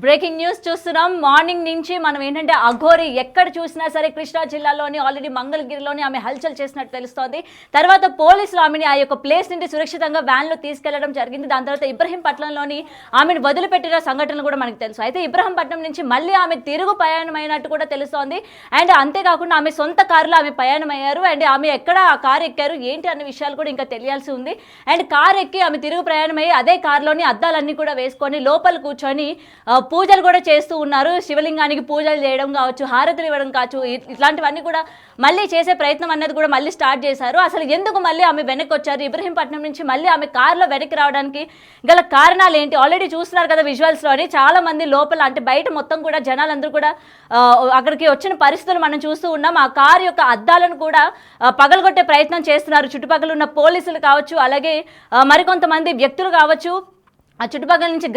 Breaking news చూస్తున్నాం. Morning నుంచి మనం ఏంటంటే అఘోరి ఎక్కడ చూసినా సరే కృష్ణా జిల్లాలోని ఆల్రెడీ మంగళగిరిలోని ఆమె హల్చల్ చేసినట్టు తెలుస్తోంది. తర్వాత పోలీసులు ఆమెని ఆ యొక్క ప్లేస్ నుండి సురక్షితంగా వ్యాన్లో తీసుకెళ్లడం జరిగింది. దాని తర్వాత ఇబ్రహీంపట్నంలోని ఆమెను వదిలిపెట్టిన సంఘటనలు కూడా మనకు తెలుసు. అయితే ఇబ్రహీంపట్నం నుంచి మళ్ళీ ఆమె తిరుగు ప్రయాణమైనట్టు కూడా తెలుస్తోంది. అండ్ అంతేకాకుండా ఆమె సొంత కారులో ఆమె ప్రయాణమయ్యారు. అండ్ ఆమె ఎక్కడ ఆ కారు ఎక్కారు ఏంటి అన్న విషయాలు కూడా ఇంకా తెలియాల్సి ఉంది. అండ్ కారు ఎక్కి ఆమె తిరుగు ప్రయాణమయ్యి అదే కారులోని అద్దాలన్నీ కూడా వేసుకొని లోపల కూర్చొని పూజలు కూడా చేస్తూ ఉన్నారు. శివలింగానికి పూజలు చేయడం కావచ్చు, హారతులు ఇవ్వడం కావచ్చు, ఇట్లాంటివన్నీ కూడా మళ్ళీ చేసే ప్రయత్నం అన్నది కూడా మళ్ళీ స్టార్ట్ చేశారు. అసలు ఎందుకు మళ్ళీ ఆమె వెనక్కి వచ్చారు, ఇబ్రహీంపట్నం నుంచి మళ్ళీ ఆమె కారులో వెనక్కి రావడానికి గల కారణాలు ఏంటి? ఆల్రెడీ చూస్తున్నారు కదా విజువల్స్లోని, చాలా మంది లోపల అంటే బయట మొత్తం కూడా జనాలందరూ కూడా అక్కడికి వచ్చిన పరిస్థితులు మనం చూస్తూ ఉన్నాం. ఆ కారు యొక్క అద్దాలను కూడా పగలగొట్టే ప్రయత్నం చేస్తున్నారు చుట్టుపక్కల ఉన్న పోలీసులు కావచ్చు, అలాగే మరికొంతమంది వ్యక్తులు కావచ్చు. ఆ చుట్టుపక్కల నుంచి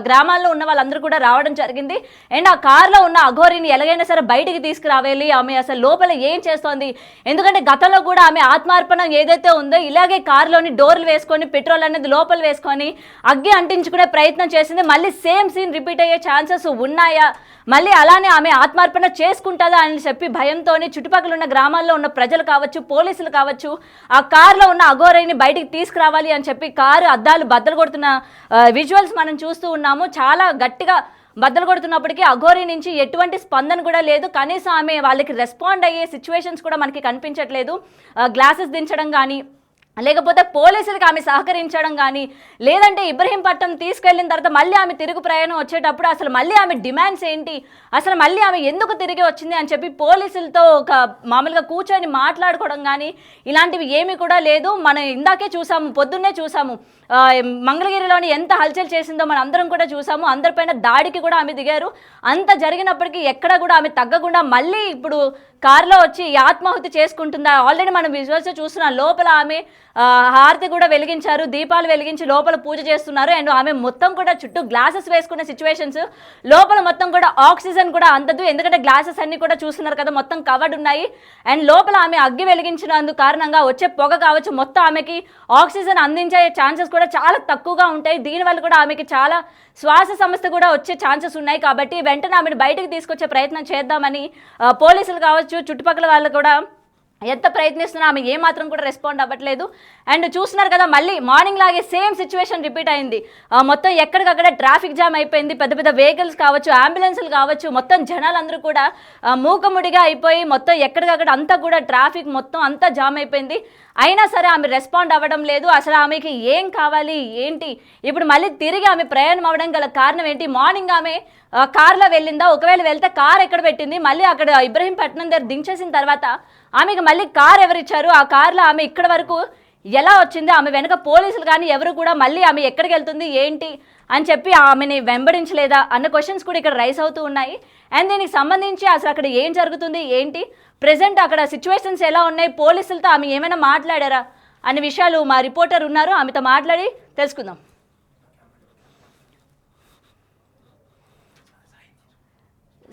గ్రామాల్లో ఉన్న వాళ్ళందరూ కూడా రావడం జరిగింది. అండ్ ఆ కార్లో ఉన్న అఘోరిని ఎలాగైనా సరే బయటికి తీసుకురావాలి, ఆమె అసలు లోపల ఏం చేస్తోంది, ఎందుకంటే గతంలో కూడా ఆమె ఆత్మార్పణం ఏదైతే ఉందో ఇలాగే కారులోని డోర్లు వేసుకొని పెట్రోల్ అనేది లోపల వేసుకొని అగ్గి అంటించుకునే ప్రయత్నం చేసింది. మళ్ళీ సేమ్ సీన్ రిపీట్ అయ్యే ఛాన్సెస్ ఉన్నాయా, మళ్ళీ అలానే ఆమె ఆత్మార్పణ చేసుకుంటుందా అని చెప్పి భయంతోనే చుట్టుపక్కల ఉన్న గ్రామాల్లో ఉన్న ప్రజలు కావచ్చు, పోలీసులు కావచ్చు, ఆ కారులో ఉన్న అఘోరిని బయటికి తీసుకురావాలి అని చెప్పి కారు అద్దాలు బద్దలు కొడుతున్న విజువల్స్ మనం చూస్తూ ఉన్నాము. చాలా గట్టిగా బద్దలు కొడుతున్నప్పటికీ అఘోరి నుంచి ఎటువంటి స్పందన కూడా లేదు. కనీసం ఆమె వాళ్ళకి రెస్పాండ్ అయ్యే సిచ్యువేషన్స్ కూడా మనకి కనిపించట్లేదు. గ్లాసెస్ దించడం కానీ, లేకపోతే పోలీసులకు ఆమె సహకరించడం కానీ, లేదంటే ఇబ్రహీంపట్నం తీసుకెళ్లిన తర్వాత మళ్ళీ ఆమె తిరుగు ప్రయాణం వచ్చేటప్పుడు అసలు మళ్ళీ ఆమె డిమాండ్స్ ఏంటి, అసలు మళ్ళీ ఆమె ఎందుకు తిరిగి వచ్చింది అని చెప్పి పోలీసులతో ఒక మామూలుగా కూర్చొని మాట్లాడుకోవడం కానీ ఇలాంటివి ఏమీ కూడా లేదు. మనం ఇందాకే చూసాము, పొద్దున్నే చూసాము మంగళగిరిలోని ఎంత హల్చల్ చేసిందో మనం అందరం కూడా చూసాము. అందరిపైన దాడికి కూడా ఆమె దిగారు. అంత జరిగినప్పటికీ ఎక్కడ కూడా ఆమె తగ్గకుండా మళ్ళీ ఇప్పుడు కారులో వచ్చి ఆత్మాహుతి చేసుకుంటుందా? ఆల్రెడీ మనం విజువల్స్ చూస్తున్నాం. లోపల ఆమె హారతి కూడా వెలిగించారు, దీపాలు వెలిగించి లోపల పూజ చేస్తున్నారు. అండ్ ఆమె మొత్తం కూడా చుట్టూ గ్లాసెస్ వేసుకున్న సిచ్యువేషన్స్, లోపల మొత్తం కూడా ఆక్సిజన్ కూడా అందదు, ఎందుకంటే గ్లాసెస్ అన్ని కూడా చూస్తున్నారు కదా మొత్తం కవర్డ్ ఉన్నాయి. అండ్ లోపల ఆమె అగ్గి వెలిగించినందుకు కారణంగా వచ్చే పొగ కావచ్చు, మొత్తం ఆమెకి ఆక్సిజన్ అందించే ఛాన్సెస్ కూడా చాలా తక్కువగా ఉంటాయి. దీనివల్ల కూడా ఆమెకి చాలా శ్వాస సమస్య కూడా వచ్చే ఛాన్సెస్ ఉన్నాయి. కాబట్టి వెంటనే ఆమెను బయటకు తీసుకొచ్చే ప్రయత్నం చేద్దామని పోలీసులు కావచ్చు, చుట్టుపక్కల వాళ్ళు కూడా ఎంత ప్రయత్నిస్తున్నా ఆమె ఏమాత్రం కూడా రెస్పాండ్ అవ్వట్లేదు. అండ్ చూస్తున్నారు కదా మళ్ళీ మార్నింగ్ లాగే సేమ్ సిచ్యువేషన్ రిపీట్ అయింది. మొత్తం ఎక్కడికక్కడ ట్రాఫిక్ జామ్ అయిపోయింది. పెద్ద పెద్ద వెహికల్స్ కావచ్చు, అంబులెన్సులు కావచ్చు, మొత్తం జనాలందరూ కూడా మూకముడిగా అయిపోయి మొత్తం ఎక్కడికక్కడ అంతా కూడా ట్రాఫిక్ మొత్తం అంతా జామ్ అయిపోయింది. అయినా సరే ఆమె రెస్పాండ్ అవ్వడం లేదు. అసలు ఆమెకి ఏం కావాలి ఏంటి, ఇప్పుడు మళ్ళీ తిరిగి ఆమె ప్రయాణం అవ్వడం గల కారణం ఏంటి? మార్నింగ్ ఆమె కార్లో వెళ్ళిందా? ఒకవేళ వెళ్తే కార్ ఎక్కడ పెట్టింది? మళ్ళీ అక్కడ ఇబ్రహీంపట్నం దగ్గర దించేసిన తర్వాత ఆమెకి మళ్ళీ కార్ ఎవరిచ్చారు? ఆ కార్లో ఆమె ఇక్కడ వరకు ఎలా వచ్చింది? ఆమె వెనక పోలీసులు కానీ ఎవరు కూడా మళ్ళీ ఆమె ఎక్కడికి వెళ్తుంది ఏంటి అని చెప్పి ఆమెని వెంబడించలేదా అన్న క్వశ్చన్స్ కూడా ఇక్కడ రైస్ అవుతూ ఉన్నాయి. అండ్ దీనికి సంబంధించి అసలు అక్కడ ఏం జరుగుతుంది ఏంటి, ప్రెసెంట్ అక్కడ సిచ్యువేషన్స్ ఎలా ఉన్నాయి, పోలీసులతో ఆమె ఏమైనా మాట్లాడారా అనే విషయాలు మా రిపోర్టర్ ఉన్నారు, ఆమెతో మాట్లాడి తెలుసుకుందాం.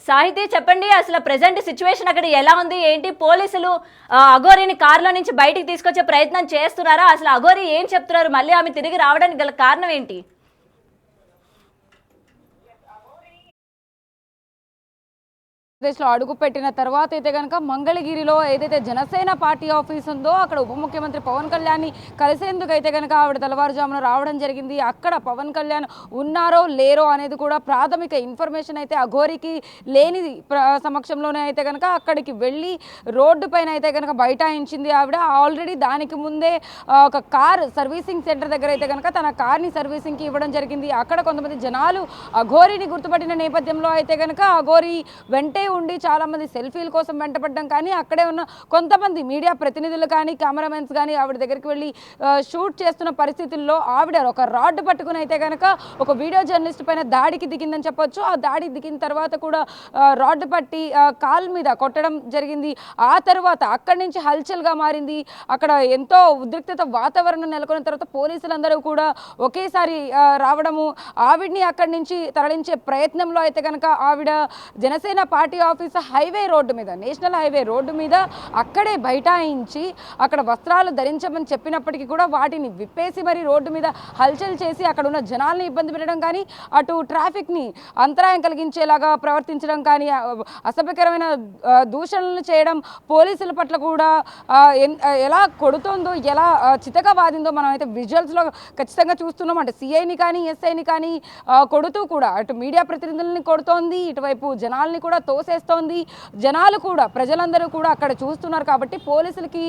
సాహితీ చెప్పండి, అసలు ప్రెసెంట్ సిచ్యువేషన్ అక్కడ ఎలా ఉంది ఏంటి? పోలీసులు అఘోరిని కారులో నుంచి బయటికి తీసుకొచ్చే ప్రయత్నం చేస్తున్నారా? అసలు అఘోరి ఏం చెప్తున్నారు, మళ్ళీ ఆమె తిరిగి రావడానికి గల కారణం ఏంటి? ఆంధ్రప్రదేశ్లో అడుగు పెట్టిన తర్వాత అయితే కనుక మంగళగిరిలో ఏదైతే జనసేన పార్టీ ఆఫీస్ ఉందో అక్కడ ఉప ముఖ్యమంత్రి పవన్ కళ్యాణ్ని కలిసేందుకు అయితే కనుక ఆవిడ తెల్లవారుజామున రావడం జరిగింది. అక్కడ పవన్ కళ్యాణ్ ఉన్నారో లేరో అనేది కూడా ప్రాథమిక ఇన్ఫర్మేషన్ అయితే అఘోరికి లేని సమక్షంలోనే అయితే కనుక అక్కడికి వెళ్ళి రోడ్డు పైన అయితే కనుక బైఠాయించింది ఆవిడ. ఆల్రెడీ దానికి ముందే ఒక కార్ సర్వీసింగ్ సెంటర్ దగ్గర అయితే కనుక తన కార్ని సర్వీసింగ్కి ఇవ్వడం జరిగింది. అక్కడ కొంతమంది జనాలు అఘోరిని గుర్తుపట్టిన నేపథ్యంలో అయితే కనుక అఘోరి వెంటే ఉండి చాలా మంది సెల్ఫీల కోసం వెంటపడ్డం కానీ, అక్కడే ఉన్న కొంతమంది మీడియా ప్రతినిధులు కానీ, కెమెరామెన్స్ కానీ ఆవిడ దగ్గరికి వెళ్ళి షూట్ చేస్తున్న పరిస్థితుల్లో ఆవిడ ఒక రాడ్ పట్టుకుని అయితే కనుక ఒక వీడియో జర్నలిస్ట్ పైన దాడికి దిగిందని చెప్పొచ్చు. ఆ దాడి దిగిన తర్వాత కూడా రాడ్ పట్టి కాల్ మీద కొట్టడం జరిగింది. ఆ తర్వాత అక్కడి నుంచి హల్చల్గా మారింది. అక్కడ ఎంతో ఉద్రిక్తత వాతావరణం నెలకొన్న తర్వాత పోలీసులందరూ కూడా ఒకేసారి రావడము, ఆవిడ్ని అక్కడి నుంచి తరలించే ప్రయత్నంలో అయితే కనుక ఆవిడ Janasena party office highway road మీద, నేషనల్ హైవే రోడ్డు మీద అక్కడే బైఠాయించి అక్కడ వస్త్రాలు ధరించమని చెప్పినప్పటికీ కూడా వాటిని విప్పేసి మరి రోడ్డు మీద హల్చల్ చేసి అక్కడ ఉన్న జనాల్ని ఇబ్బంది పెట్టడం కానీ, అటు ట్రాఫిక్ని అంతరాయం కలిగించేలాగా ప్రవర్తించడం కానీ, అసభ్యకరమైన దూషణలు చేయడం, పోలీసుల పట్ల కూడా ఎలా కొడుతుందో, ఎలా చితగా వాదిందో మనం అయితే విజువల్స్లో ఖచ్చితంగా చూస్తున్నాం. అంటే సిఐని కానీ ఎస్ఐని కానీ కొడుతూ కూడా అటు మీడియా ప్రతినిధులని కొడుతోంది, ఇటువైపు జనాల్ని కూడా తోసేస్తోంది. జనాలు కూడా, ప్రజలందరూ కూడా అక్కడ చూస్తున్నారు కాబట్టి పోలీసులకి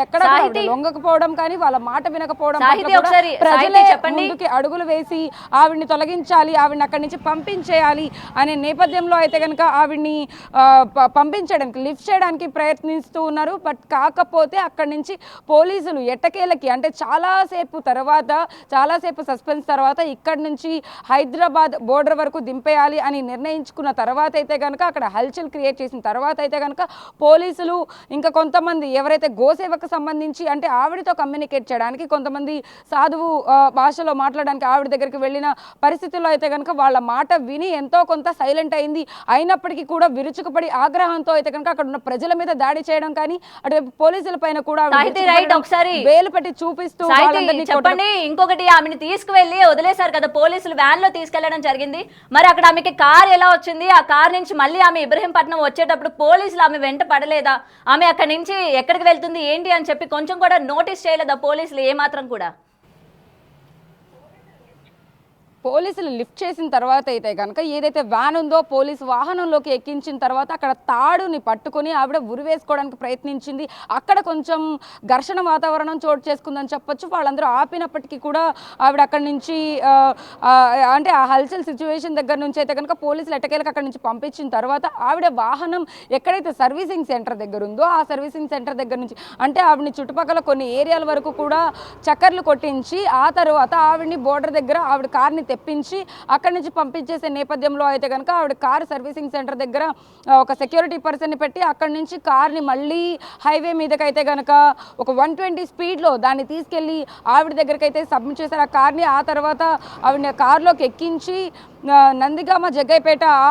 ఎక్కడ లొంగకపోవడం కానీ, వాళ్ళ మాట వినకపోవడం, ప్రజలే ముందుకి అడుగులు వేసి ఆవిడ్ని తొలగించాలి, ఆవిడ్ని అక్కడి నుంచి పంపించేయాలి అనే నేపథ్యంలో అయితే కనుక ఆవిడ్ని పంపించడానికి, లిఫ్ట్ చేయడానికి ప్రయత్నిస్తూ ఉన్నారు. బట్ కాకపోతే అక్కడి నుంచి పోలీసులు ఎట్టకేలకి, అంటే చాలాసేపు సస్పెన్స్ తర్వాత ఇక్కడి నుంచి హైదరాబాద్ బోర్డర్ వరకు దింపేయాలి అని నిర్ణయించుకున్న తర్వాత అయితే కనుక, అక్కడ హల్చల్ క్రియేట్ చేసిన తర్వాత అయితే కనుక పోలీసులు ఇంకా కొంతమంది ఎవరైతే గోసేవకు సంబంధించి, అంటే ఆవిడతో కమ్యూనికేట్ చేయడానికి, కొంతమంది సాధువు భాషలో మాట్లాడడానికి ఆవిడ దగ్గరికి వెళ్ళిన పరిస్థితుల్లో అయితే కనుక వాళ్ళ మాట విని ఎంతో కొంత సైలెంట్ అయింది. అయినప్పటికీ కూడా విరుచుకుపడి ఆగ్రహంతో అయితే కనుక అక్కడ ఉన్న ప్రజల మీద దాడి చేయడం కానీ, అటు పోలీసుల పైన కూడా వేలు పెట్టి చూపిస్తూ చెప్పండి. ఇంకొకటి, ఆమెను తీసుకువెళ్ళి వదిలేశారు కదా పోలీసులు, వ్యాన్ లో తీసుకెళ్లడం జరిగింది. మరి అక్కడ ఆమెకి కార్ ఎలా వచ్చింది? ఆ కార్ నుంచి మళ్ళీ ఆమె ఇబ్రహీంపట్నం వచ్చేటప్పుడు పోలీసులు ఆమె వెంట పడలేదా? ఆమె అక్కడి నుంచి ఎక్కడికి వెళ్తుంది ఏంటి అని చెప్పి కొంచెం కూడా నోటీస్ చేయలేదా పోలీసులు ఏమాత్రం కూడా? పోలీసులు లిఫ్ట్ చేసిన తర్వాత అయితే కనుక ఏదైతే వ్యాన్ ఉందో పోలీసు వాహనంలోకి ఎక్కించిన తర్వాత అక్కడ తాడుని పట్టుకొని ఆవిడ ఉరివేసుకోవడానికి ప్రయత్నించింది. అక్కడ కొంచెం ఘర్షణ వాతావరణం చోటు చేసుకుందని చెప్పొచ్చు. వాళ్ళందరూ ఆపినప్పటికీ కూడా ఆవిడ అక్కడి నుంచి అంటే ఆ హల్చల్ సిచ్యువేషన్ దగ్గర నుంచి అయితే కనుక పోలీసులు ఎట్టకేలకు అక్కడి నుంచి పంపించిన తర్వాత ఆవిడ వాహనం ఎక్కడైతే సర్వీసింగ్ సెంటర్ దగ్గర ఉందో ఆ సర్వీసింగ్ సెంటర్ దగ్గర నుంచి, అంటే ఆవిడని చుట్టుపక్కల కొన్ని ఏరియాల వరకు కూడా చక్కర్లు కొట్టించి ఆ తర్వాత ఆవిడని బోర్డర్ దగ్గర ఆవిడ కార్ని తెప్పించి అక్కడి నుంచి పంపించేసే నేపథ్యంలో అయితే కనుక ఆవిడ కార్ సర్వీసింగ్ సెంటర్ దగ్గర ఒక సెక్యూరిటీ పర్సన్ని పెట్టి అక్కడి నుంచి కార్ని మళ్ళీ హైవే మీదకైతే కనుక ఒక 120 స్పీడ్లో దాన్ని తీసుకెళ్ళి ఆవిడ దగ్గరికి అయితే సబ్మిట్ చేశారు ఆ కార్ని. ఆ తర్వాత ఆవిడ కార్లోకి ఎక్కించి నందిగామ జగ్గైపేట ఆ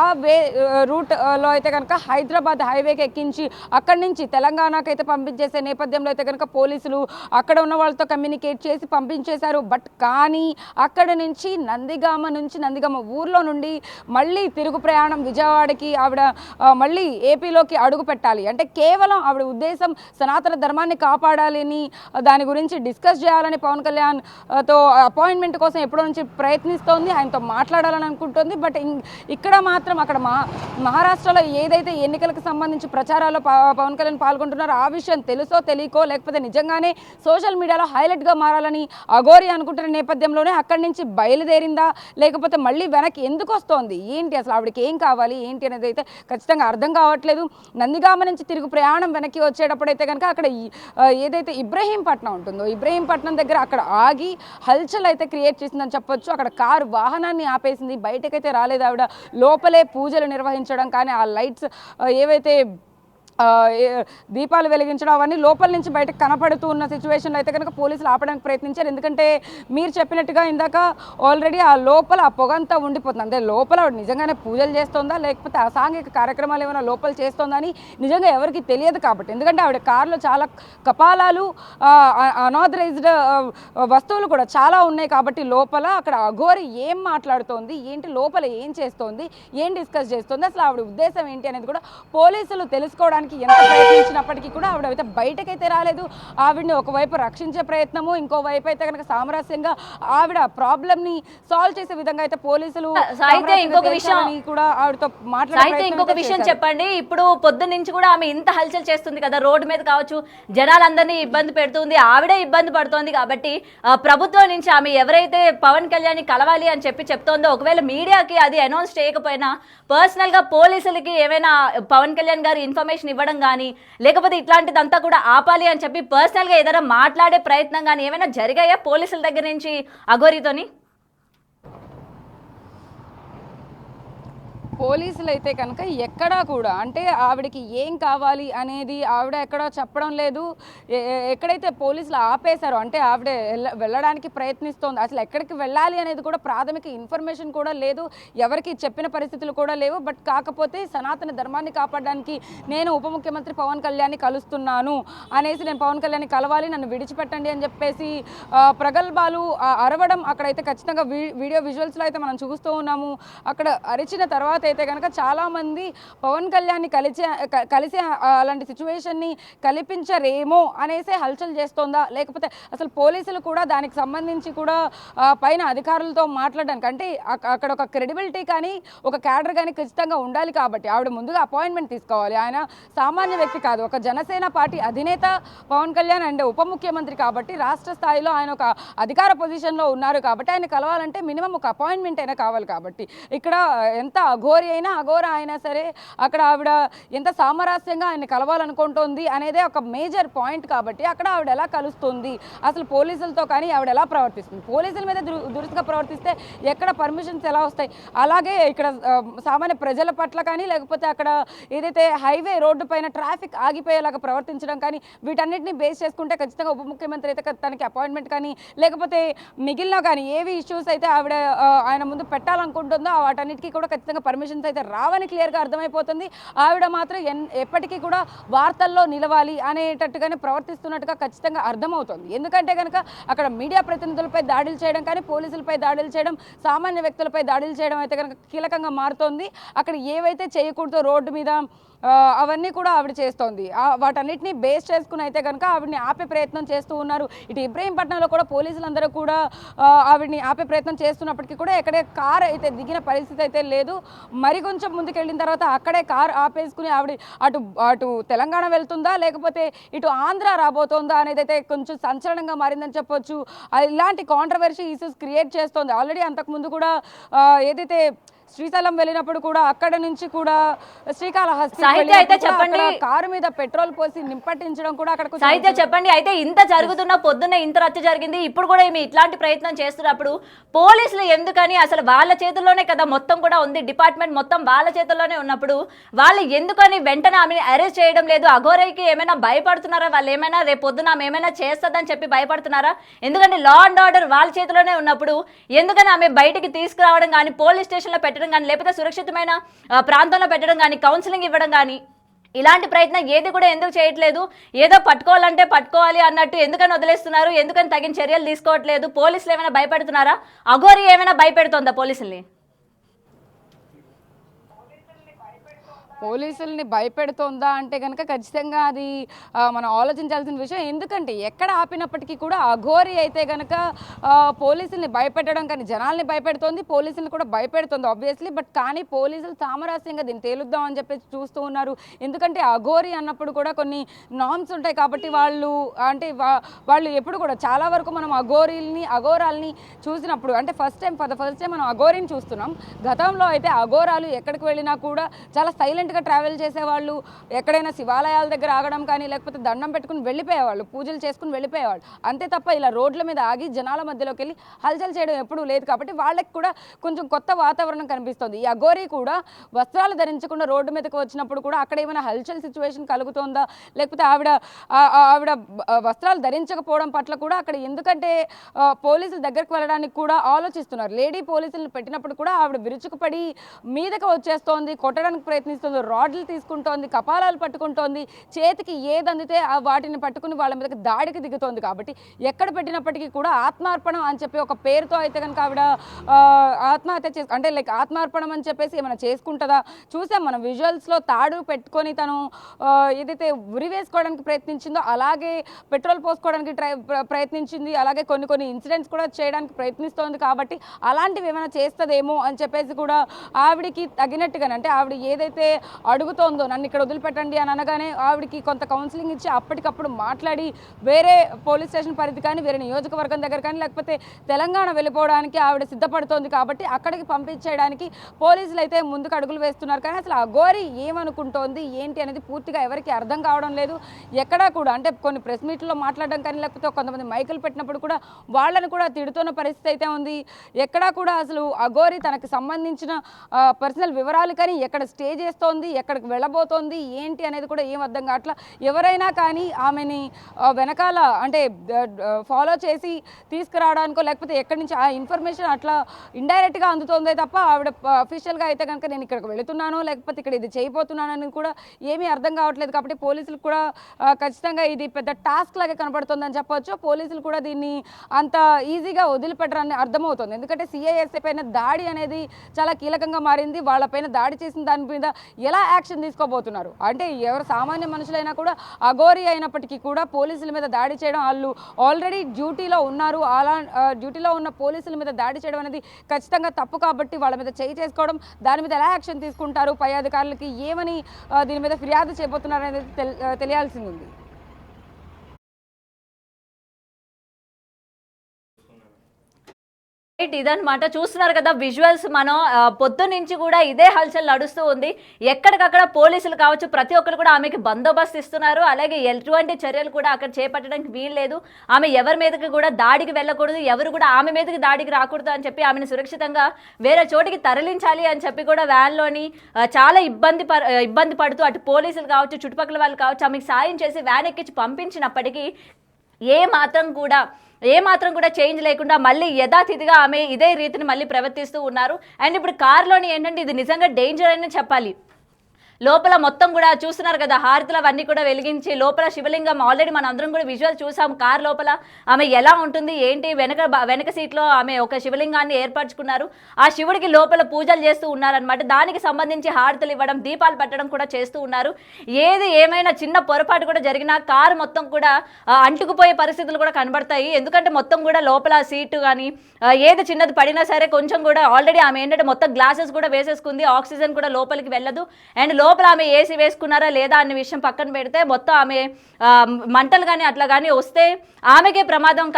రూట్లో అయితే కనుక హైదరాబాద్ హైవేకి ఎక్కించి అక్కడి నుంచి తెలంగాణకు అయితే పంపించేసే నేపథ్యంలో అయితే కనుక పోలీసులు అక్కడ ఉన్న వాళ్ళతో కమ్యూనికేట్ చేసి పంపించేశారు. బట్ కానీ అక్కడ నుంచి నందిగామ ఊర్లో నుండి మళ్ళీ తిరుగు ప్రయాణం విజయవాడకి ఆవిడ మళ్ళీ ఏపీలోకి అడుగు పెట్టాలి. అంటే కేవలం ఆవిడ ఉద్దేశం సనాతన ధర్మాన్ని కాపాడాలని, దాని గురించి డిస్కస్ చేయాలని పవన్ కళ్యాణ్తో అపాయింట్మెంట్ కోసం ఎప్పటి నుంచి ప్రయత్నిస్తోంది, ఆయనతో మాట్లాడాలని అనుకుంటుంది. బట్ ఇక్కడ మాత్రం అక్కడ మహారాష్ట్రలో ఏదైతే ఎన్నికలకు సంబంధించి ప్రచారాల్లో పవన్ కళ్యాణ్ పాల్గొంటున్నారో ఆ విషయం తెలుసో తెలియకో లేకపోతే నిజంగానే సోషల్ మీడియాలో హైలైట్గా మారాలని అఘోరి అనుకుంటున్న నేపథ్యంలోనే అక్కడి నుంచి బయలుదేరిందా లేకపోతే మళ్ళీ వెనక్కి ఎందుకు వస్తోంది, ఏంటి అసలు ఆవిడకి ఏం కావాలి ఏంటి అనేది అయితే ఖచ్చితంగా అర్థం కావట్లేదు. నందిగామ నుంచి తిరుగు ప్రయాణం వెనక్కి వచ్చేటప్పుడైతే కనుక అక్కడ ఏదైతే ఇబ్రహీంపట్నం ఉంటుందో ఇబ్రహీంపట్నం దగ్గర అక్కడ ఆగి హల్చల్ అయితే క్రియేట్ చేసిందని చెప్పొచ్చు. అక్కడ కారు వాహనాన్ని ఆపేసింది, బయటకైతే రాలేదు ఆవిడ. లోపలే పూజలు నిర్వహించడం కానీ ఆ లైట్స్ ఏవైతే దీపాలు వెలిగించడం అవన్నీ లోపల నుంచి బయటకు కనపడుతూ ఉన్న సిచ్యువేషన్లో అయితే కనుక పోలీసులు ఆపడానికి ప్రయత్నించారు. ఎందుకంటే మీరు చెప్పినట్టుగా ఇందాక ఆల్రెడీ ఆ లోపల ఆ పొగంతా ఉండిపోతుంది. అంటే లోపల నిజంగానే పూజలు చేస్తోందా లేకపోతే అసాంఘిక కార్యక్రమాలు ఏమైనా లోపల చేస్తోందా అని నిజంగా ఎవరికి తెలియదు. కాబట్టి ఎందుకంటే ఆవిడ కారులో చాలా కపాలాలు అనాథరైజ్డ్ వస్తువులు కూడా చాలా ఉన్నాయి కాబట్టి లోపల అక్కడ అఘోరి ఏం మాట్లాడుతోంది, ఏంటి లోపల ఏం చేస్తోంది, ఏం డిస్కస్ చేస్తోంది, అసలు ఆవిడ ఉద్దేశం ఏంటి అనేది కూడా పోలీసులు తెలుసుకోవడానికి ఎంత ప్రయత్నించినప్పటికీ కూడా ఆవిడ అయితే బయటకైతే రాలేదు. ఆవిడని ఒకవైపు రక్షించే ప్రయత్నము, ఇంకోవైపు అయితే కనుక సామరస్యంగా ఆవిడ ప్రాబ్లమ్ ని సాల్వ్ చేసే విధంగా అయితే పోలీసులు ఇంకొక విషయం చెప్పండి. ఇప్పుడు పొద్దు నుంచి కూడా ఆమె ఇంత హల్చల్ చేస్తుంది కదా, రోడ్డు మీద కావచ్చు, జనాలందరినీ ఇబ్బంది పెడుతుంది, ఆవిడే ఇబ్బంది పడుతోంది. కాబట్టి ప్రభుత్వం నుంచి ఆమె ఎవరైతే పవన్ కళ్యాణ్ కలవాలి అని చెప్తోందో ఒకవేళ మీడియాకి అది అనౌన్స్ చేయకపోయినా పర్సనల్ గా పోలీసులకి ఏమైనా పవన్ కళ్యాణ్ గారు ఇన్ఫర్మేషన్ ఇవ్వడం కానీ లేకపోతే ఇట్లాంటిదంతా కూడా ఆపాలి అని చెప్పి పర్సనల్ గా ఏదైనా మాట్లాడే ప్రయత్నం కానీ ఏమైనా జరిగాయా పోలీసుల దగ్గర నుంచి అఘోరితోని? పోలీసులు అయితే కనుక ఎక్కడా కూడా అంటే ఆవిడకి ఏం కావాలి అనేది ఆవిడ ఎక్కడో చెప్పడం లేదు. ఎక్కడైతే పోలీసులు ఆపేశారో అంటే ఆవిడ వెళ్ళడానికి ప్రయత్నిస్తోంది, అసలు ఎక్కడికి వెళ్ళాలి అనేది కూడా ప్రాథమిక ఇన్ఫర్మేషన్ కూడా లేదు, ఎవరికి చెప్పిన పరిస్థితులు కూడా లేవు. బట్ కాకపోతే సనాతన ధర్మాన్ని కాపాడడానికి నేను ఉప ముఖ్యమంత్రి పవన్ కళ్యాణ్ని కలుస్తున్నాను అనేసి, నేను పవన్ కళ్యాణ్ని కలవాలి, నన్ను విడిచిపెట్టండి అని చెప్పేసి ప్రగల్భాలు అరవడం అక్కడైతే ఖచ్చితంగా వీడియో విజువల్స్లో అయితే మనం చూస్తూ ఉన్నాము. అక్కడ అరిచిన తర్వాత అయితే కనుక చాలామంది పవన్ కళ్యాణ్ని కలిసి అలాంటి సిచ్యువేషన్ని కల్పించరేమో అనేసే హల్చల్ చేస్తోందా, లేకపోతే అసలు పోలీసులు కూడా దానికి సంబంధించి కూడా పైన అధికారులతో మాట్లాడడానికి అంటే అక్కడ ఒక క్రెడిబిలిటీ కానీ ఒక క్యాడర్ కానీ ఖచ్చితంగా ఉండాలి. కాబట్టి ఆవిడ ముందుగా అపాయింట్మెంట్ తీసుకోవాలి. ఆయన సామాన్య వ్యక్తి కాదు, ఒక జనసేన పార్టీ అధినేత పవన్ కళ్యాణ్ అండ్ ఉప ముఖ్యమంత్రి కాబట్టి రాష్ట్ర స్థాయిలో ఆయన ఒక అధికార పొజిషన్లో ఉన్నారు కాబట్టి ఆయన కలవాలంటే మినిమం ఒక అపాయింట్మెంట్ అయినా కావాలి. కాబట్టి ఇక్కడ ఎంత అఘోరి అయినా అఘోర అయినా సరే అక్కడ ఆవిడ ఎంత సామరస్యంగా ఆయన కలవాలనుకుంటోంది అనేదే ఒక మేజర్ పాయింట్. కాబట్టి అక్కడ ఆవిడ ఎలా కలుస్తుంది, అసలు పోలీసులతో కానీ ఆవిడ ఎలా ప్రవర్తిస్తుంది, పోలీసుల మీద దురుసుగా ప్రవర్తిస్తే ఎక్కడ పర్మిషన్స్ ఎలా వస్తాయి, అలాగే ఇక్కడ సామాన్య ప్రజల పట్ల కానీ లేకపోతే అక్కడ ఏదైతే హైవే రోడ్డు పైన ట్రాఫిక్ ఆగిపోయేలాగా ప్రవర్తించడం కానీ వీటన్నిటిని బేస్ చేసుకుంటే ఖచ్చితంగా ఉప ముఖ్యమంత్రి అయితే తనకి అపాయింట్మెంట్ కానీ లేకపోతే మిగిలిన కానీ ఏవి ఇష్యూస్ అయితే ఆవిడ ఆయన ముందు పెట్టాలనుకుంటుందో వాటన్నిటికీ కూడా ఖచ్చితంగా పర్మిషన్స్ అయితే రావని క్లియర్గా అర్థమైపోతుంది. ఆవిడ మాత్రం ఎప్పటికీ కూడా వార్తల్లో నిలవాలి అనేటట్టుగానే ప్రవర్తిస్తున్నట్టుగా ఖచ్చితంగా అర్థమవుతుంది. ఎందుకంటే కనుక అక్కడ మీడియా ప్రతినిధులపై దాడులు చేయడం కానీ పోలీసులపై దాడులు చేయడం, సామాన్య వ్యక్తులపై దాడులు చేయడం అయితే కనుక కీలకంగా మారుతోంది. అక్కడ ఏవైతే చేయకూడదో రోడ్డు మీద అవన్నీ కూడా ఆవిడ చేస్తోంది. వాటన్నిటిని బేస్ చేసుకుని అయితే కనుక ఆవిడని ఆపే ప్రయత్నం చేస్తూ ఉన్నారు. ఇటు ఇబ్రహీంపట్నంలో కూడా పోలీసులందరూ కూడా ఆవిడని ఆపే ప్రయత్నం చేస్తున్నప్పటికీ కూడా ఎక్కడే కారు అయితే దిగిన పరిస్థితి అయితే లేదు. మరి కొంచెం ముందుకెళ్ళిన తర్వాత అక్కడే కారు ఆపేసుకుని ఆవిడ అటు తెలంగాణ వెళ్తుందా లేకపోతే ఇటు ఆంధ్ర రాబోతోందా అనేది అయితే కొంచెం సంచలనంగా మారిందని చెప్పొచ్చు. ఇలాంటి కాంట్రవర్సీ ఇష్యూస్ క్రియేట్ చేస్తోంది. ఆల్రెడీ అంతకుముందు కూడా ఏదైతే శ్రీశైలం వెళ్ళినప్పుడు కూడా అక్కడ నుంచి కూడా శ్రీకాళహస్తి కారు మీద పెట్రోల్ పోసి నింపట్టించడం కూడా అక్కడ సాహిత్య చెప్పండి. అయితే ఇంత జరుగుతున్న పొద్దున్న ఇంత రచ్చ జరిగింది, ఇప్పుడు కూడా ఏమి ఇట్లాంటి ప్రయత్నం చేస్తున్నప్పుడు పోలీసులు ఎందుకని, అసలు వాళ్ళ చేతుల్లోనే కదా మొత్తం కూడా ఉంది, డిపార్ట్మెంట్ మొత్తం వాళ్ళ చేతుల్లోనే ఉన్నప్పుడు వాళ్ళు ఎందుకని వెంటనే ఆమెను అరెస్ట్ చేయడం లేదు? అఘోరైకి ఏమైనా భయపడుతున్నారా? వాళ్ళు ఏమైనా రేపు పొద్దున ఆమె ఏమైనా చేస్తుందని చెప్పి భయపడుతున్నారా? ఎందుకంటే లా అండ్ ఆర్డర్ వాళ్ళ చేతిలోనే ఉన్నప్పుడు ఎందుకని ఆమె బయటికి తీసుకురావడం కానీ పోలీస్ స్టేషన్లో పెట్టడం కానీ లేకపోతే సురక్షితమైన ప్రాంతంలో పెట్టడం కానీ కౌన్సిలింగ్ ఇవ్వడం కానీ ఇలాంటి ప్రయత్నం ఏది కూడా ఎందుకు చేయట్లేదు? ఏదో పట్టుకోవాలంటే పట్టుకోవాలి అన్నట్టు ఎందుకని వదిలేస్తున్నారు? ఎందుకని తగిన చర్యలు తీసుకోవట్లేదు? పోలీసులు ఏమైనా భయపెడుతున్నారా? అఘోరి ఏమైనా భయపెడుతోందా పోలీసుల్ని? పోలీసుల్ని భయపెడుతోందా అంటే కనుక ఖచ్చితంగా అది మనం ఆలోచించాల్సిన విషయం. ఎందుకంటే ఎక్కడ ఆపినప్పటికీ కూడా అఘోరి అయితే కనుక పోలీసుల్ని భయపెట్టడం కానీ జనాల్ని భయపెడుతోంది, పోలీసుల్ని కూడా భయపెడుతుంది ఆబ్వియస్లీ. బట్ కానీ పోలీసులు సామరస్యంగా దీన్ని తేలుద్దాం అని చెప్పేసి చూస్తూ ఉన్నారు. ఎందుకంటే అఘోరి అన్నప్పుడు కూడా కొన్ని నామ్స్ ఉంటాయి కాబట్టి వాళ్ళు ఎప్పుడు కూడా చాలా వరకు మనం అఘోరాల్ని చూసినప్పుడు అంటే ఫస్ట్ టైం మనం అఘోరిని చూస్తున్నాం. గతంలో అయితే అఘోరాలు ఎక్కడికి వెళ్ళినా కూడా చాలా సైలెంట్గా ట్రావెల్ చేసేవాళ్ళు, ఎక్కడైనా శివాలయాల దగ్గర ఆగడం కానీ లేకపోతే దండం పెట్టుకుని వెళ్ళిపోయేవాళ్ళు, పూజలు చేసుకుని వెళ్ళిపోయేవాళ్ళు. అంతే తప్ప ఇలా రోడ్ల మీద ఆగి జనాల మధ్యలోకి వెళ్ళి హల్చల్ చేయడం ఎప్పుడూ లేదు. కాబట్టి వాళ్ళకి కూడా కొంచెం కొత్త వాతావరణం కనిపిస్తుంది. ఈ అఘోరి కూడా వస్త్రాలు ధరించకుండా రోడ్డు మీదకి వచ్చినప్పుడు కూడా అక్కడ ఏమైనా హల్చల్ సిచ్యువేషన్ కలుగుతుందా, లేకపోతే ఆవిడ వస్త్రాలు ధరించకపోవడం పట్ల కూడా అక్కడ ఎందుకంటే పోలీసుల దగ్గరకు వెళ్ళడానికి కూడా ఆలోచిస్తున్నారు. లేడీ పోలీసులను పెట్టినప్పుడు కూడా ఆవిడ విరుచుకుపడి మీదకి వచ్చేస్తోంది, కొట్టడానికి ప్రయత్నిస్తుంది, రాడ్లు తీసుకుంటోంది, కపాలాలు పట్టుకుంటోంది, చేతికి ఏది అందితే వాటిని పట్టుకుని వాళ్ళ మీదకి దాడికి దిగుతోంది. కాబట్టి ఎక్కడ పెట్టినప్పటికీ కూడా ఆత్మార్పణం అని చెప్పి ఒక పేరుతో అయితే కనుక ఆవిడ ఆత్మహత్య అంటే లైక్ ఆత్మార్పణం అని చెప్పేసి ఏమైనా చేసుకుంటుందా చూసాం మనం విజువల్స్లో. తాడు పెట్టుకొని తను ఏదైతే ఉరి వేసుకోవడానికి ప్రయత్నించిందో అలాగే పెట్రోల్ పోసుకోవడానికి ప్రయత్నించింది, అలాగే కొన్ని ఇన్సిడెంట్స్ కూడా చేయడానికి ప్రయత్నిస్తోంది. కాబట్టి అలాంటివి ఏమైనా చేస్తుందేమో అని చెప్పేసి కూడా ఆవిడికి తగినట్టుగానే అంటే ఆవిడ ఏదైతే అడుగుతోందో నన్ను ఇక్కడ వదిలిపెట్టండి అని అనగానే ఆవిడకి కొంత కౌన్సిలింగ్ ఇచ్చి అప్పటికప్పుడు మాట్లాడి వేరే పోలీస్ స్టేషన్ పరిధి కానీ వేరే నియోజకవర్గం దగ్గర కానీ లేకపోతే తెలంగాణ వెళ్ళిపోవడానికి ఆవిడ సిద్ధపడుతోంది కాబట్టి అక్కడికి పంపించేయడానికి పోలీసులు అయితే ముందుకు అడుగులు వేస్తున్నారు. కానీ అసలు అఘోరి ఏమనుకుంటోంది ఏంటి అనేది పూర్తిగా ఎవరికి అర్థం కావడం లేదు. ఎక్కడా కూడా అంటే కొన్ని ప్రెస్ మీట్లో మాట్లాడడం కానీ లేకపోతే కొంతమంది మైకులు పెట్టినప్పుడు కూడా వాళ్ళని కూడా తిడుతున్న పరిస్థితి అయితే ఉంది. ఎక్కడా కూడా అసలు అఘోరి తనకు సంబంధించిన పర్సనల్ వివరాలు కానీ ఎక్కడ స్టే చేస్తోంది, ఎక్కడికి వెళ్ళబోతోంది ఏంటి అనేది కూడా ఏం అర్థం కావట్లా. ఎవరైనా కానీ ఆమెని వెనకాల అంటే ఫాలో చేసి తీసుకురావడానికో లేకపోతే ఎక్కడి నుంచి ఆ ఇన్ఫర్మేషన్ అట్లా ఇండైరెక్ట్గా అందుతోందే తప్ప ఆవిడ అఫీషియల్గా అయితే కనుక నేను ఇక్కడికి వెళుతున్నాను లేకపోతే ఇక్కడ ఇది చేయబోతున్నానని కూడా ఏమీ అర్థం కావట్లేదు. కాబట్టి పోలీసులు కూడా ఖచ్చితంగా ఇది పెద్ద టాస్క్ లాగా కనబడుతుందని చెప్పవచ్చు. పోలీసులు కూడా దీన్ని అంత ఈజీగా వదిలిపెట్టరని అర్థమవుతుంది. ఎందుకంటే సిఐఎస్ఐ పైన దాడి అనేది చాలా కీలకంగా మారింది. వాళ్ళపైన దాడి చేసిన దాని మీద ఎలా యాక్షన్ తీసుకోబోతున్నారు అంటే ఎవరు సామాన్య మనుషులైనా కూడా అఘోరి అయినప్పటికీ కూడా పోలీసుల మీద దాడి చేయడం, వాళ్ళు ఆల్రెడీ డ్యూటీలో ఉన్నారు, అలా డ్యూటీలో ఉన్న పోలీసుల మీద దాడి చేయడం అనేది ఖచ్చితంగా తప్పు. కాబట్టి వాళ్ళ మీద చేయి చేసుకోవడం, దాని మీద ఎలా యాక్షన్ తీసుకుంటారు, పై అధికారులకి ఏమని దీని మీద ఫిర్యాదు చేయబోతున్నారు అనేది తెలియాల్సింది ఉంది. ఇదన్నమాట చూస్తున్నారు కదా విజువల్స్. మనం పొద్దు నుంచి కూడా ఇదే హల్చల్ నడుస్తూ ఉంది. ఎక్కడికక్కడ పోలీసులు కావచ్చు ప్రతి ఒక్కరు కూడా ఆమెకి బందోబస్తు ఇస్తున్నారు. అలాగే ఎటువంటి చర్యలు కూడా అక్కడ చేపట్టడానికి వీలు లేదు. ఆమె ఎవరి మీదకి కూడా దాడికి వెళ్ళకూడదు, ఎవరు కూడా ఆమె మీదకి దాడికి రాకూడదు అని చెప్పి ఆమెను సురక్షితంగా వేరే చోటికి తరలించాలి అని చెప్పి కూడా వ్యాన్లోని చాలా ఇబ్బంది పడుతూ అటు పోలీసులు కావచ్చు చుట్టుపక్కల వాళ్ళు కావచ్చు ఆమెకు సాయం చేసి వ్యాన్ ఎక్కించి పంపించినప్పటికీ ఏ మాత్రం కూడా చేంజ్ లేకుండా మళ్ళీ యథాతిథిగా ఆమె ఇదే రీతిని మళ్ళీ ప్రవర్తిస్తూ ఉన్నారు. అండ్ ఇప్పుడు కారులోని ఏంటంటే ఇది నిజంగా డేంజర్ అని చెప్పాలి. లోపల మొత్తం కూడా చూస్తున్నారు కదా హారతులు అవన్నీ కూడా వెలిగించి లోపల శివలింగం ఆల్రెడీ మన అందరం కూడా విజువల్ చూసాం. కార్ లోపల ఆమె ఎలా ఉంటుంది ఏంటి, వెనక సీట్లో ఆమె ఒక శివలింగాన్ని ఏర్పరచుకున్నారు. ఆ శివుడికి లోపల పూజలు చేస్తూ ఉన్నారనమాట. దానికి సంబంధించి హారతులు ఇవ్వడం, దీపాలు పెట్టడం కూడా చేస్తూ ఉన్నారు. ఏది ఏమైనా చిన్న పొరపాటు కూడా జరిగినా కారు మొత్తం కూడా అంటుకుపోయే పరిస్థితులు కూడా కనబడతాయి. ఎందుకంటే మొత్తం కూడా లోపల సీటు కానీ ఏది చిన్నది పడినా సరే కొంచెం కూడా ఆల్రెడీ ఆమె ఏంటంటే మొత్తం గ్లాసెస్ కూడా వేసేసుకుంది, ఆక్సిజన్ కూడా లోపలికి వెళ్ళదు. అండ్ లోపల ఆమె ఏసీ వేసుకున్నారా లేదా అనే విషయం పక్కన పెడితే మొత్తం ఆమె మంటలు కానీ అట్లా కానీ వస్తే ఆమెకే ప్రమాదం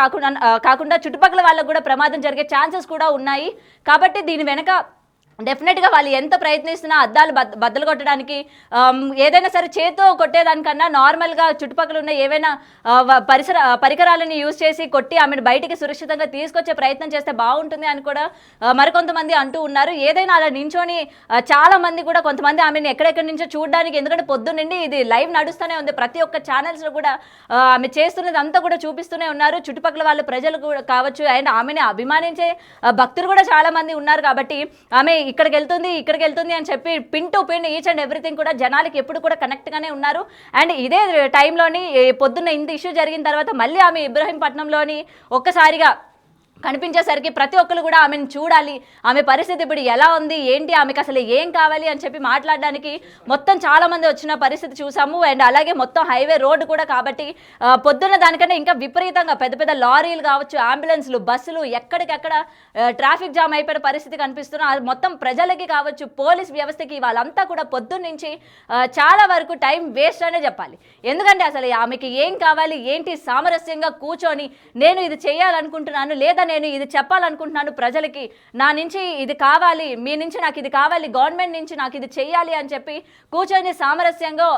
కాకుండా చుట్టుపక్కల వాళ్ళకు కూడా ప్రమాదం జరిగే ఛాన్సెస్ కూడా ఉన్నాయి. కాబట్టి దీని వెనక డెఫినెట్గా వాళ్ళు ఎంత ప్రయత్నిస్తున్నా అద్దాలు బద్దలు కొట్టడానికి ఏదైనా సరే చేతితో కొట్టేదానికన్నా నార్మల్గా చుట్టుపక్కల ఉన్న ఏవైనా పరికరాలను యూజ్ చేసి కొట్టి ఆమెను బయటికి సురక్షితంగా తీసుకొచ్చే ప్రయత్నం చేస్తే బాగుంటుంది అని కూడా మరికొంతమంది అంటూ ఉన్నారు. ఏదైనా అలా నించొని చాలా మంది కూడా కొంతమంది ఆమెను ఎక్కడెక్కడి నుంచో చూడడానికి, ఎందుకంటే పొద్దున్నండి ఇది లైవ్ నడుస్తూనే ఉంది, ప్రతి ఒక్క ఛానల్స్లో కూడా ఆమె చేస్తున్నది అంతా కూడా చూపిస్తూనే ఉన్నారు. చుట్టుపక్కల వాళ్ళ ప్రజలు కూడా కావచ్చు అండ్ ఆమెని అభిమానించే భక్తులు కూడా చాలా మంది ఉన్నారు. కాబట్టి ఆమె ఇక్కడికి వెళ్తుంది అని చెప్పి pin to pin each and everything కూడా జనాలకి ఎప్పుడు కూడా కనెక్ట్గానే ఉన్నారు. అండ్ ఇదే టైంలోని పొద్దున్న ఇంత ఇష్యూ జరిగిన తర్వాత మళ్ళీ ఆమె ఇబ్రహీంపట్నంలోని ఒక్కసారిగా కనిపించేసరికి ప్రతి ఒక్కరు కూడా ఆమెను చూడాలి, ఆమె పరిస్థితి ఇప్పుడు ఎలా ఉంది ఏంటి, ఆమెకు అసలు ఏం కావాలి అని చెప్పి మాట్లాడడానికి మొత్తం చాలా మంది వచ్చిన పరిస్థితి చూసాము. అండ్ అలాగే మొత్తం హైవే రోడ్డు కూడా కాబట్టి పొద్దున్న దానికన్నా ఇంకా విపరీతంగా పెద్ద పెద్ద లారీలు కావచ్చు, అంబులెన్స్లు, బస్సులు ఎక్కడికెక్కడ ట్రాఫిక్ జామ్ అయిపోయిన పరిస్థితి కనిపిస్తున్నా. మొత్తం ప్రజలకి కావచ్చు పోలీస్ వ్యవస్థకి వాళ్ళంతా కూడా పొద్దున్న నుంచి చాలా వరకు టైం వేస్ట్ అనే చెప్పాలి. ఎందుకంటే అసలు ఆమెకి ఏం కావాలి ఏంటి సామరస్యంగా కూర్చొని నేను ఇది చేయాలనుకుంటున్నాను లేదా నేను ఇది చెప్పాలనుకుంటున్నాను ప్రజలకి, నా నుంచి ఇది కావాలి, మీ నుంచి నాకు ఇది కావాలి, గవర్నమెంట్ నుంచి నాకు ఇది చెయ్యాలి అని చెప్పి కూర్చొని సామరస్యంగా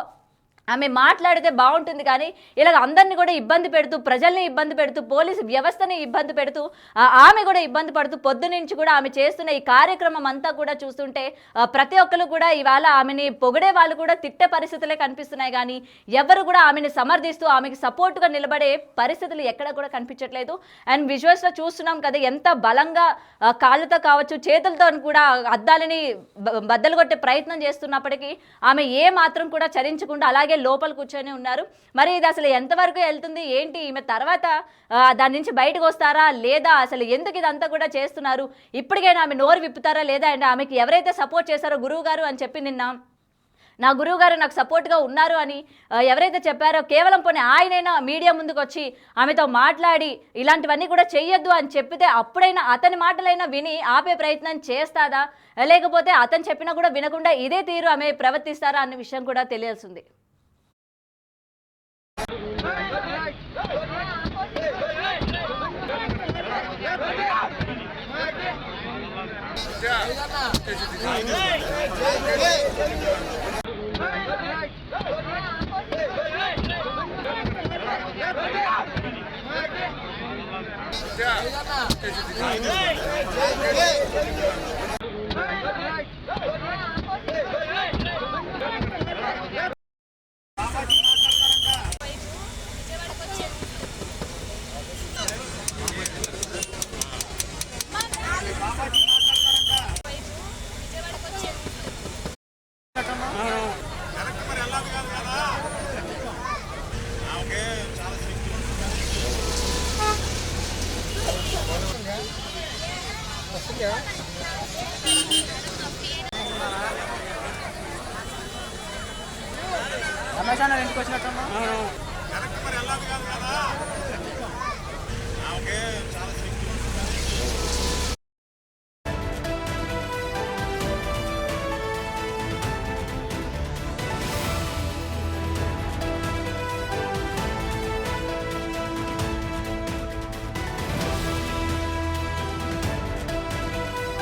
ఆమె మాట్లాడితే బాగుంటుంది. కానీ ఇలాగ అందరినీ కూడా ఇబ్బంది పెడుతూ, ప్రజల్ని ఇబ్బంది పెడుతూ, పోలీసు వ్యవస్థని ఇబ్బంది పెడుతూ, ఆమె కూడా ఇబ్బంది పడుతూ పొద్దు నుంచి కూడా ఆమె చేస్తున్న ఈ కార్యక్రమం అంతా కూడా చూస్తుంటే ప్రతి ఒక్కరు కూడా ఇవాళ ఆమెని పొగిడే వాళ్ళు కూడా తిట్టే పరిస్థితులే కనిపిస్తున్నాయి. కానీ ఎవరు కూడా ఆమెను సమర్థిస్తూ ఆమెకి సపోర్ట్గా నిలబడే పరిస్థితులు ఎక్కడ కూడా కనిపించట్లేదు. అండ్ విజువల్స్లో చూస్తున్నాం కదా ఎంత బలంగా కాళ్ళతో కావచ్చు చేతులతో కూడా అద్దాలని బద్దలు కొట్టే ప్రయత్నం చేస్తున్నప్పటికీ ఆమె ఏ మాత్రం కూడా చరించకుండా అలాగే లోపల కూర్చొని ఉన్నారు. మరి ఇది అసలు ఎంతవరకు వెళ్తుంది ఏంటి, ఈమె తర్వాత దాని నుంచి బయటకు వస్తారా లేదా, అసలు ఎందుకు ఇదంతా కూడా చేస్తున్నారు, ఇప్పటికైనా ఆమె నోరు విప్పుతారా లేదా, అండ్ ఆమెకి ఎవరైతే సపోర్ట్ చేశారో గురువు గారు అని చెప్పి నిన్న నా గురువు గారు నాకు సపోర్ట్గా ఉన్నారు అని ఎవరైతే చెప్పారో కేవలం పోనీ ఆయనైనా మీడియా ముందుకు వచ్చి ఆమెతో మాట్లాడి ఇలాంటివన్నీ కూడా చెయ్యొద్దు అని చెప్పితే అప్పుడైనా అతని మాటలైనా విని ఆపే ప్రయత్నం చేస్తాదా, లేకపోతే అతను చెప్పినా కూడా వినకుండా ఇదే తీరు ఆమె ప్రవర్తిస్తారా అన్న విషయం కూడా తెలియాల్సింది. రమేష్ అన్న ఇంటికి వచ్చినట్టమ్మా.